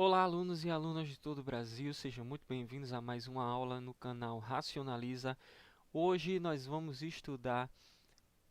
Olá, alunos e alunas de todo o Brasil, sejam muito bem-vindos a mais uma aula no canal Racionaliza. Hoje nós vamos estudar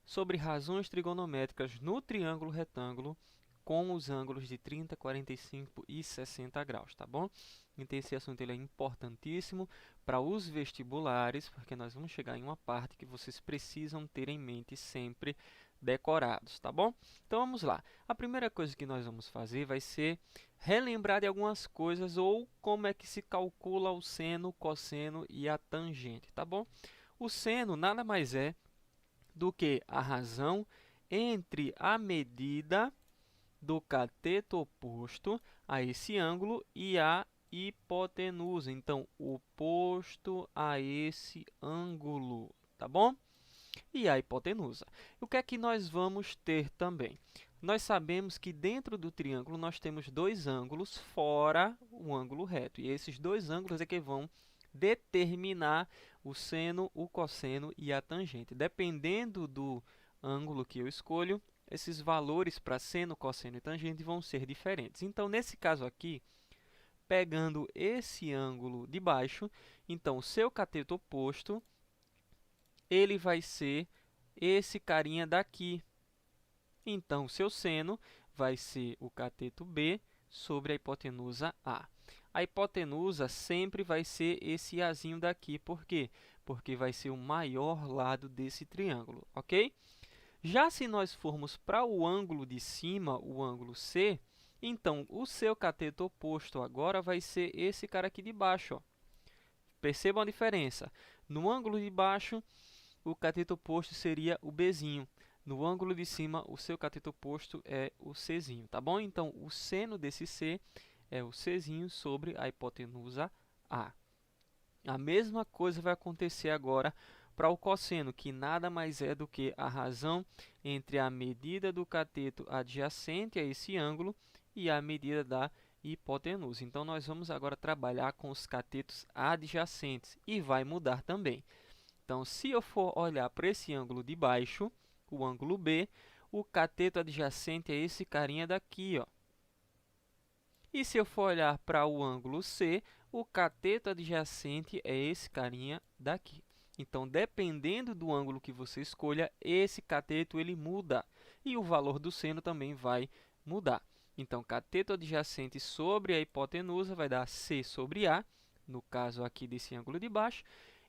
sobre razões trigonométricas no triângulo retângulo com os ângulos de 30, 45 e 60 graus, tá bom? Então esse assunto ele é importantíssimo para os vestibulares, porque nós vamos chegar em uma parte que vocês precisam ter em mente sempre decorados, tá bom? Então vamos lá. A primeira coisa que nós vamos fazer vai ser relembrar de algumas coisas ou como é que se calcula o seno, o cosseno e a tangente, tá bom? O seno nada mais é do que a razão entre a medida do cateto oposto a esse ângulo e a hipotenusa. Então, oposto a esse ângulo, tá bom? E a hipotenusa. O que é que nós vamos ter também? Nós sabemos que dentro do triângulo nós temos dois ângulos fora o ângulo reto. E esses dois ângulos é que vão determinar o seno, o cosseno e a tangente. Dependendo do ângulo que eu escolho, esses valores para seno, cosseno e tangente vão ser diferentes. Então, nesse caso aqui, pegando esse ângulo de baixo, então o seu cateto oposto ele vai ser esse carinha daqui. Então, o seu seno vai ser o cateto B sobre a hipotenusa A. A hipotenusa sempre vai ser esse Azinho daqui. Por quê? Porque vai ser o maior lado desse triângulo, ok? Já se nós formos para o ângulo de cima, o ângulo C, então o seu cateto oposto agora vai ser esse cara aqui de baixo, ó. Percebam a diferença. No ângulo de baixo, o cateto oposto seria o Bzinho. No ângulo de cima, o seu cateto oposto é o Czinho, tá bom? Então, o seno desse C é o Czinho sobre a hipotenusa A. A mesma coisa vai acontecer agora para o cosseno, que nada mais é do que a razão entre a medida do cateto adjacente a esse ângulo e a medida da hipotenusa. Então, nós vamos agora trabalhar com os catetos adjacentes e vai mudar também. Então, se eu for olhar para esse ângulo de baixo, o ângulo B, o cateto adjacente é esse carinha daqui, ó. E se eu for olhar para o ângulo C, o cateto adjacente é esse carinha daqui. Então, dependendo do ângulo que você escolha, esse cateto ele muda e o valor do seno também vai mudar. Então, cateto adjacente sobre a hipotenusa vai dar C sobre A, no caso aqui desse ângulo de baixo,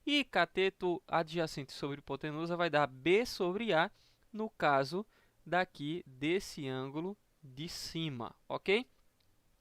e cateto adjacente sobre hipotenusa vai dar B sobre A, no caso daqui desse ângulo de cima, ok?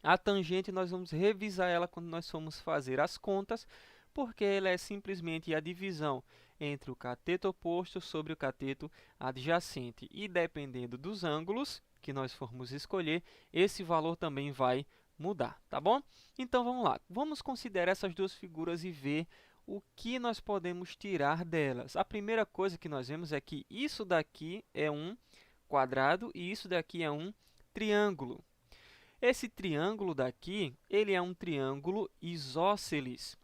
A tangente nós vamos revisar ela quando nós formos fazer as contas, porque ela é simplesmente a divisão entre o cateto oposto sobre o cateto adjacente. E dependendo dos ângulos que nós formos escolher, esse valor também vai mudar, tá bom? Então vamos lá, vamos considerar essas duas figuras e ver o que nós podemos tirar delas. A primeira coisa que nós vemos é que isso daqui é um quadrado e isso daqui é um triângulo. Esse triângulo daqui, ele é um triângulo isósceles.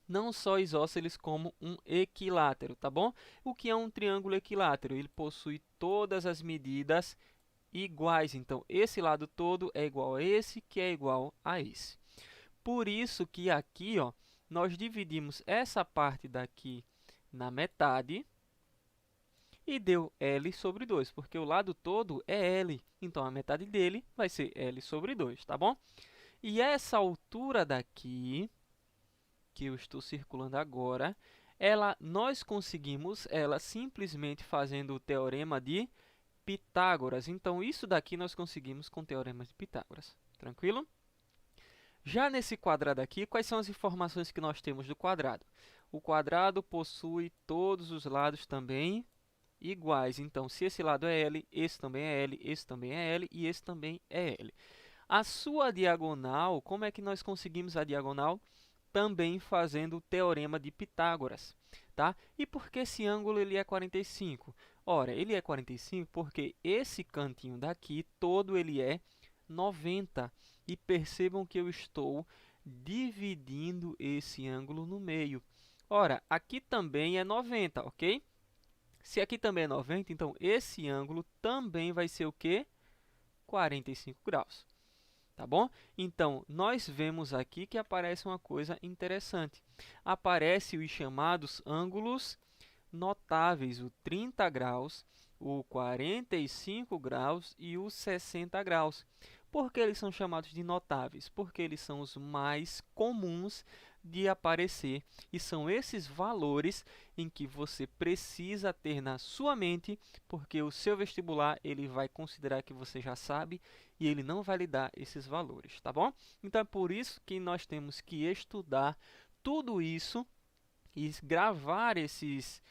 Não só isósceles, como um equilátero, tá bom? O que é um triângulo equilátero? Ele possui todas as medidas iguais. Então, esse lado todo é igual a esse, que é igual a esse. Por isso que aqui, ó, nós dividimos essa parte daqui na metade e deu L sobre 2, porque o lado todo é L. Então, a metade dele vai ser L sobre 2, tá bom? E essa altura daqui, que eu estou circulando agora, nós conseguimos ela simplesmente fazendo o teorema de Pitágoras. Então, isso daqui nós conseguimos com o teorema de Pitágoras. Tranquilo? Já nesse quadrado aqui, quais são as informações que nós temos do quadrado? O quadrado possui todos os lados também iguais. Então, se esse lado é L, esse também é L, esse também é L e esse também é L. A sua diagonal, como é que nós conseguimos a diagonal? Também fazendo o teorema de Pitágoras, tá? E por que esse ângulo ele é 45? Ora, ele é 45 porque esse cantinho daqui todo ele é 90. E percebam que eu estou dividindo esse ângulo no meio. Ora, aqui também é 90, ok? Se aqui também é 90, então esse ângulo também vai ser o quê? 45 graus. tá bom? Então, nós vemos aqui que aparece uma coisa interessante. Aparece os chamados ângulos notáveis, o 30 graus, o 45 graus e o 60 graus. Por que eles são chamados de notáveis? Porque eles são os mais comuns de aparecer e são esses valores em que você precisa ter na sua mente, porque o seu vestibular ele vai considerar que você já sabe e ele não vai lhe dar esses valores, tá bom? Então é por isso que nós temos que estudar tudo isso e gravar esses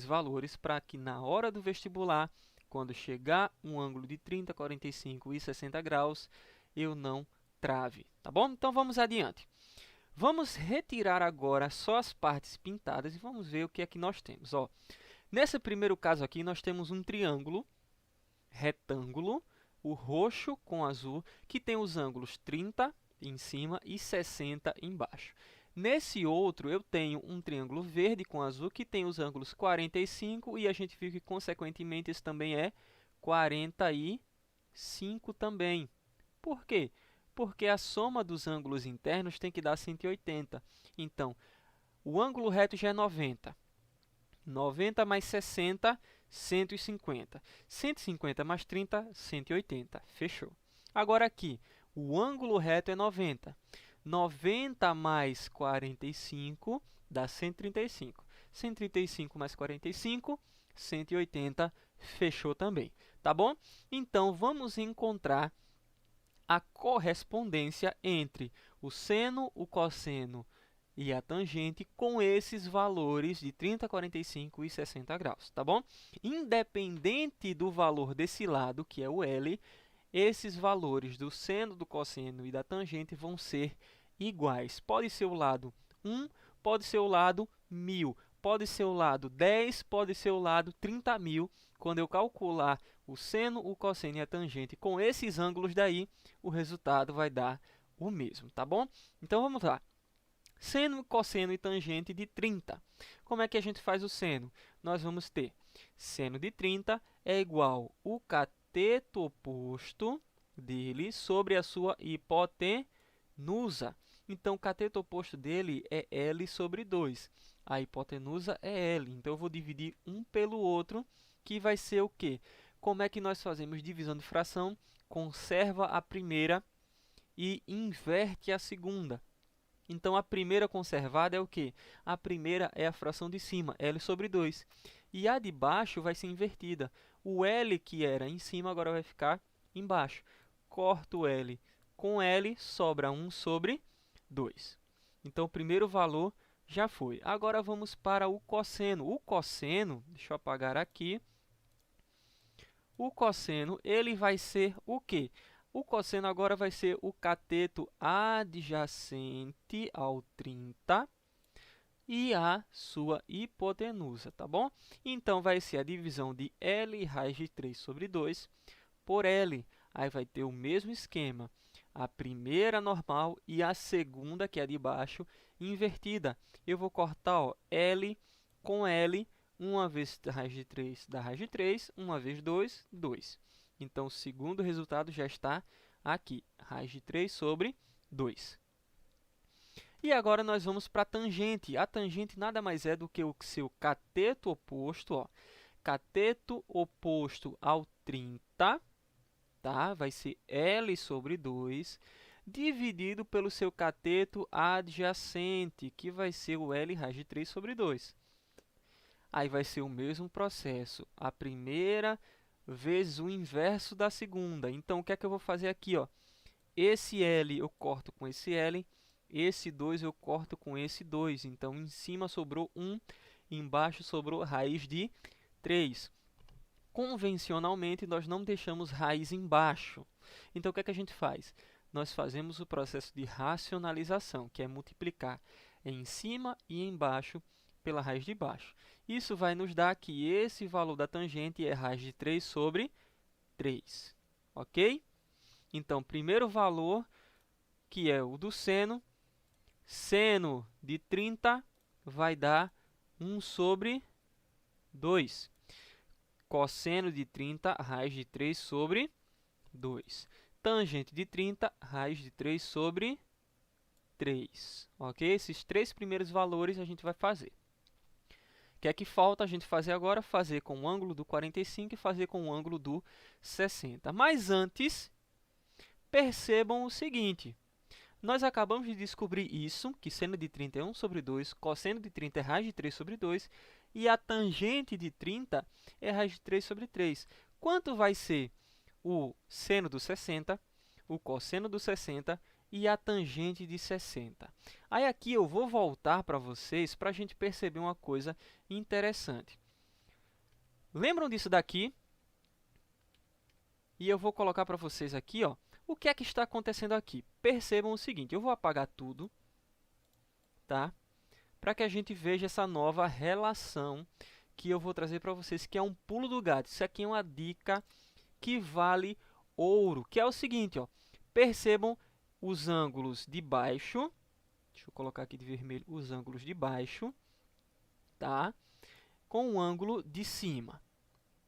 valores para que na hora do vestibular, quando chegar um ângulo de 30, 45 e 60 graus, eu não trave, tá bom? Então vamos adiante. Vamos retirar agora só as partes pintadas e vamos ver o que é que nós temos. Ó, nesse primeiro caso aqui, nós temos um triângulo retângulo, o roxo com azul, que tem os ângulos 30 em cima e 60 embaixo. Nesse outro, eu tenho um triângulo verde com azul, que tem os ângulos 45 e a gente viu que, consequentemente, esse também é 45 também. Por quê? Porque a soma dos ângulos internos tem que dar 180. Então, o ângulo reto já é 90. 90 mais 60, 150. 150 mais 30, 180. Fechou. Agora aqui, o ângulo reto é 90. 90 mais 45 dá 135. 135 mais 45, 180. Fechou também. Tá bom? Então, vamos encontrar a correspondência entre o seno, o cosseno e a tangente com esses valores de 30, 45 e 60 graus, tá bom? Independente do valor desse lado, que é o L, esses valores do seno, do cosseno e da tangente vão ser iguais. Pode ser o lado 1, pode ser o lado 1000, pode ser o lado 10, pode ser o lado 30.000. Quando eu calcular o seno, o cosseno e a tangente com esses ângulos daí, o resultado vai dar o mesmo, tá bom? Então vamos lá. Seno, cosseno e tangente de 30. Como é que a gente faz o seno? Nós vamos ter seno de 30 é igual o cateto oposto dele sobre a sua hipotenusa. Então, o cateto oposto dele é L sobre 2. A hipotenusa é L. Então, eu vou dividir um pelo outro, que vai ser o quê? Como é que nós fazemos divisão de fração? Conserva a primeira e inverte a segunda. Então, a primeira conservada é o quê? A primeira é a fração de cima, L sobre 2. E a de baixo vai ser invertida. O L que era em cima agora vai ficar embaixo. Corto o L com L, sobra 1 sobre 2. Então, o primeiro valor já foi. Agora, vamos para o cosseno. O cosseno, deixa eu apagar aqui. O cosseno, ele vai ser o quê? O cosseno agora vai ser o cateto adjacente ao 30 e a sua hipotenusa, tá bom? Então, vai ser a divisão de L raiz de 3 sobre 2 por L. Aí vai ter o mesmo esquema. A primeira normal e a segunda, que é a de baixo, invertida. Eu vou cortar ó, L com L. Uma vez raiz de 3 dá raiz de 3, uma vez 2, 2. Então, o segundo resultado já está aqui, raiz de 3 sobre 2. E agora nós vamos para a tangente. A tangente nada mais é do que o seu cateto oposto, ó. Cateto oposto ao 30, tá? Vai ser L sobre 2, dividido pelo seu cateto adjacente, que vai ser o L raiz de 3 sobre 2. Aí vai ser o mesmo processo. A primeira vezes o inverso da segunda. Então, o que é que eu vou fazer aqui? Ó? Esse L eu corto com esse L, esse 2 eu corto com esse 2. Então, em cima sobrou 1, embaixo sobrou raiz de 3. Convencionalmente, nós não deixamos raiz embaixo. Então, o que é que a gente faz? Nós fazemos o processo de racionalização, que é multiplicar em cima e embaixo pela raiz de baixo. Isso vai nos dar que esse valor da tangente é raiz de 3 sobre 3. Ok? Então, primeiro valor, que é o do seno, seno de 30 vai dar 1 sobre 2. Cosseno de 30, raiz de 3 sobre 2. Tangente de 30, raiz de 3 sobre 3. Ok? Esses três primeiros valores a gente vai fazer. O que é que falta a gente fazer agora? Fazer com o ângulo do 45 e fazer com o ângulo do 60. Mas antes, percebam o seguinte. Nós acabamos de descobrir isso, que seno de 30 é 1 sobre 2, cosseno de 30 é raiz de 3 sobre 2, e a tangente de 30 é raiz de 3 sobre 3. Quanto vai ser o seno do 60, o cosseno do 60 e a tangente de 60? Aí aqui eu vou voltar para vocês para a gente perceber uma coisa interessante. Lembram disso daqui? E eu vou colocar para vocês aqui, ó, o que é que está acontecendo aqui. Percebam o seguinte, eu vou apagar tudo, tá? Para que a gente veja essa nova relação que eu vou trazer para vocês, que é um pulo do gato. Isso aqui é uma dica que vale ouro, que é o seguinte, ó. Percebam os ângulos de baixo. Deixa eu colocar aqui de vermelho os ângulos de baixo, tá? Com o ângulo de cima.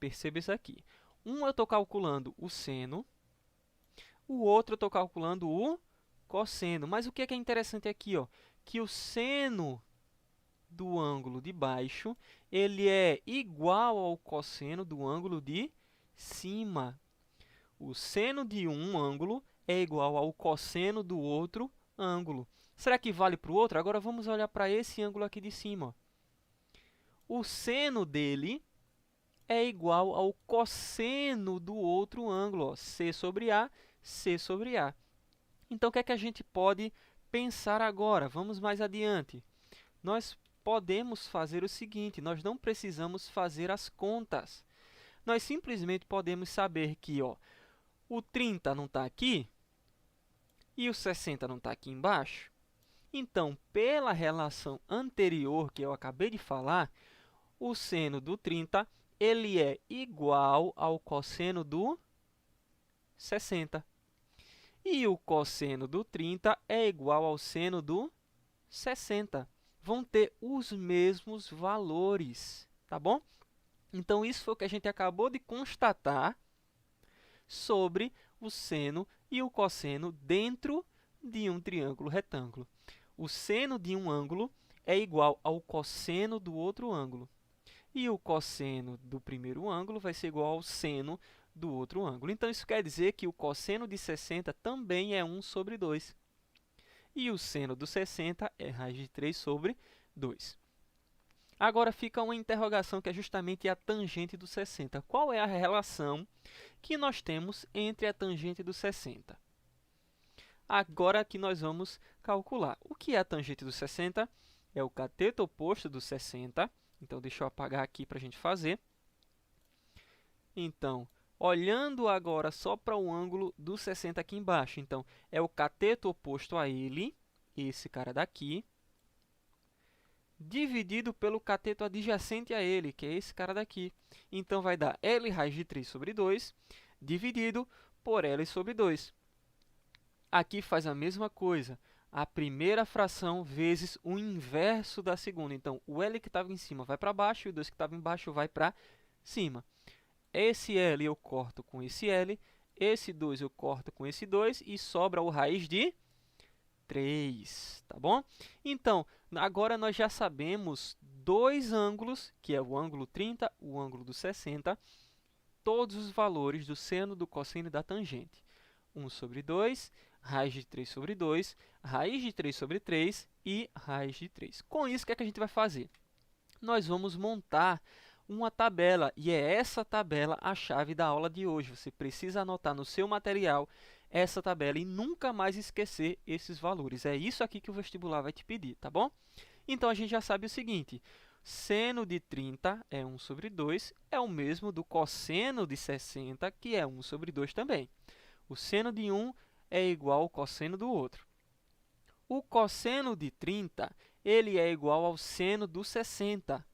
Perceba isso aqui. Um eu estou calculando o seno, o outro eu estou calculando o cosseno. Mas o que é interessante aqui, ó? Que o seno do ângulo de baixo, ele é igual ao cosseno do ângulo de cima. O seno de um ângulo é igual ao cosseno do outro ângulo. Será que vale para o outro? Agora vamos olhar para esse ângulo aqui de cima, ó. O seno dele é igual ao cosseno do outro ângulo, ó. C sobre A, C sobre A. Então, o que é que a gente pode pensar agora? Vamos mais adiante. Nós podemos fazer o seguinte, nós não precisamos fazer as contas. Nós simplesmente podemos saber que, ó, o 30 não está aqui e o 60 não está aqui embaixo. Então, pela relação anterior que eu acabei de falar, o seno do 30 ele é igual ao cosseno do 60. E o cosseno do 30 é igual ao seno do 60. Vão ter os mesmos valores, tá bom? Então, isso foi o que a gente acabou de constatar sobre o seno e o cosseno dentro de um triângulo retângulo. O seno de um ângulo é igual ao cosseno do outro ângulo. E o cosseno do primeiro ângulo vai ser igual ao seno do outro ângulo. Então, isso quer dizer que o cosseno de 60 também é 1 sobre 2. E o seno do 60 é raiz de 3 sobre 2. Agora fica uma interrogação que é justamente a tangente do 60. Qual é a relação que nós temos entre a tangente do 60? Agora que nós vamos calcular. O que é a tangente do 60? É o cateto oposto do 60. Então, deixa eu apagar aqui para a gente fazer. Então, olhando agora só para o ângulo do 60 aqui embaixo. Então, é o cateto oposto a ele, esse cara daqui, dividido pelo cateto adjacente a ele, que é esse cara daqui. Então, vai dar L raiz de 3 sobre 2, dividido por L sobre 2. Aqui faz a mesma coisa. A primeira fração vezes o inverso da segunda. Então, o L que estava em cima vai para baixo e o 2 que estava embaixo vai para cima. Esse L eu corto com esse L, esse 2 eu corto com esse 2 e sobra o raiz de 3, tá bom? Então, agora nós já sabemos dois ângulos, que é o ângulo 30, o ângulo do 60, todos os valores do seno, do cosseno e da tangente. 1 sobre 2, raiz de 3 sobre 2, raiz de 3 sobre 3 e raiz de 3. Com isso, o que é que a gente vai fazer? Nós vamos montar uma tabela, e é essa tabela a chave da aula de hoje. Você precisa anotar no seu material essa tabela e nunca mais esquecer esses valores. É isso aqui que o vestibular vai te pedir, tá bom? Então, a gente já sabe o seguinte, seno de 30 é 1 sobre 2, é o mesmo do cosseno de 60, que é 1 sobre 2 também. O seno de um é igual ao cosseno do outro. O cosseno de 30, ele é igual ao seno do 60,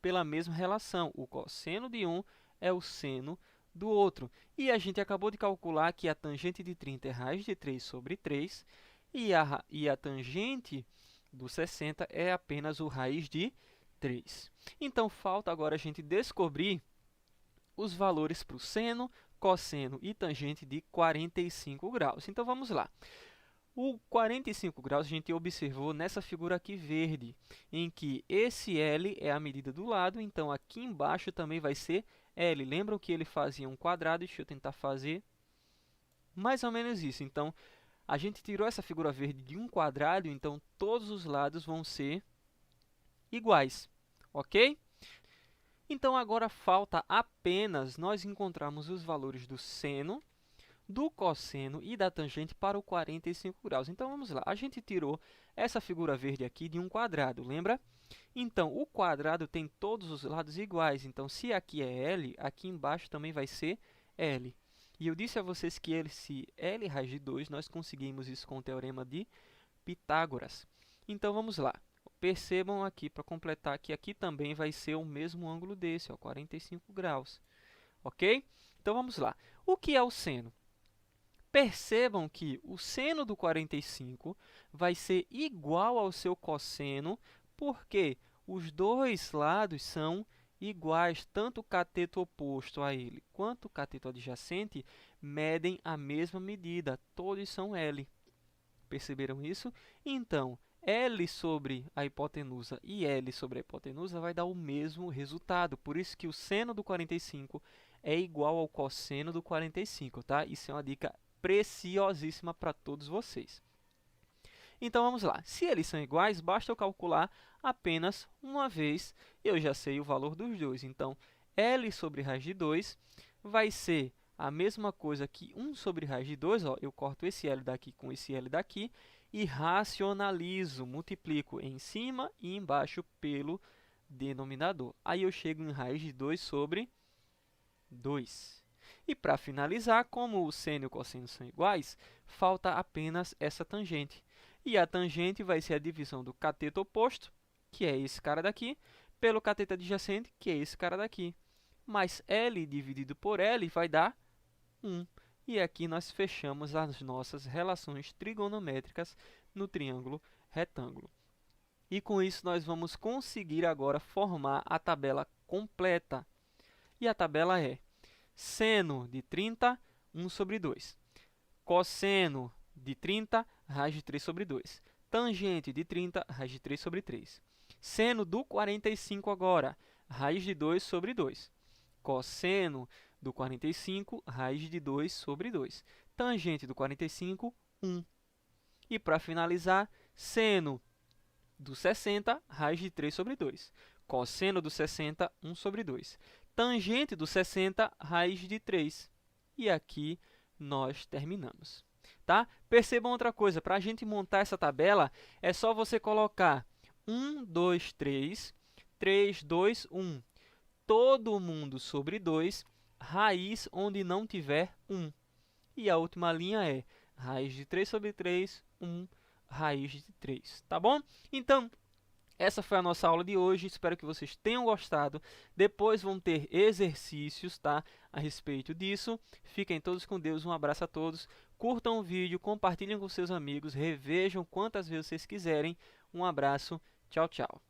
pela mesma relação. O cosseno de um é o seno do outro. E a gente acabou de calcular que a tangente de 30 é raiz de 3 sobre 3 e a tangente do 60 é apenas o raiz de 3. Então, falta agora a gente descobrir os valores para o seno, cosseno e tangente de 45 graus. Então, vamos lá. O 45 graus a gente observou nessa figura aqui verde, em que esse L é a medida do lado, então aqui embaixo também vai ser L. Lembram que ele fazia um quadrado? Deixa eu tentar fazer mais ou menos isso. Então, a gente tirou essa figura verde de um quadrado, então todos os lados vão ser iguais, ok? Então, agora falta apenas nós encontrarmos os valores do seno, do cosseno e da tangente para o 45 graus. Então, vamos lá. A gente tirou essa figura verde aqui de um quadrado, lembra? Então, o quadrado tem todos os lados iguais. Então, se aqui é L, aqui embaixo também vai ser L. E eu disse a vocês que se L raiz de 2, nós conseguimos isso com o teorema de Pitágoras. Então, vamos lá. Percebam aqui, para completar, que aqui também vai ser o mesmo ângulo desse, ó, 45 graus. Ok? Então, vamos lá. O que é o seno? Percebam que o seno do 45 vai ser igual ao seu cosseno, porque os dois lados são iguais, tanto o cateto oposto a ele quanto o cateto adjacente medem a mesma medida, todos são L. Perceberam isso? Então, L sobre a hipotenusa e L sobre a hipotenusa vai dar o mesmo resultado, por isso que o seno do 45 é igual ao cosseno do 45, tá? Isso é uma dica preciosíssima para todos vocês. Então, vamos lá. Se eles são iguais, basta eu calcular apenas uma vez. Eu já sei o valor dos dois. Então, L sobre raiz de 2 vai ser a mesma coisa que 1 sobre raiz de 2. Ó, eu corto esse L daqui com esse L daqui e racionalizo, multiplico em cima e embaixo pelo denominador. Aí eu chego em raiz de 2 sobre 2. E para finalizar, como o seno e o cosseno são iguais, falta apenas essa tangente. E a tangente vai ser a divisão do cateto oposto, que é esse cara daqui, pelo cateto adjacente, que é esse cara daqui. Mas L dividido por L vai dar 1. E aqui nós fechamos as nossas relações trigonométricas no triângulo retângulo. E com isso nós vamos conseguir agora formar a tabela completa. E a tabela é seno de 30, 1 sobre 2. Cosseno de 30, raiz de 3 sobre 2. Tangente de 30, raiz de 3 sobre 3. Seno do 45 agora, raiz de 2 sobre 2. Cosseno do 45, raiz de 2 sobre 2. Tangente do 45, 1. E para finalizar, seno do 60, raiz de 3 sobre 2. Cosseno do 60, 1 sobre 2. Tangente do 60, raiz de 3. E aqui nós terminamos. Tá? Percebam outra coisa, para a gente montar essa tabela, é só você colocar 1, 2, 3, 3, 2, 1. Todo mundo sobre 2, raiz onde não tiver 1. E a última linha é raiz de 3 sobre 3, 1, raiz de 3. Tá bom? Então, essa foi a nossa aula de hoje, espero que vocês tenham gostado. Depois vão ter exercícios, tá, a respeito disso. Fiquem todos com Deus, um abraço a todos. Curtam o vídeo, compartilhem com seus amigos, revejam quantas vezes vocês quiserem. Um abraço, tchau, tchau.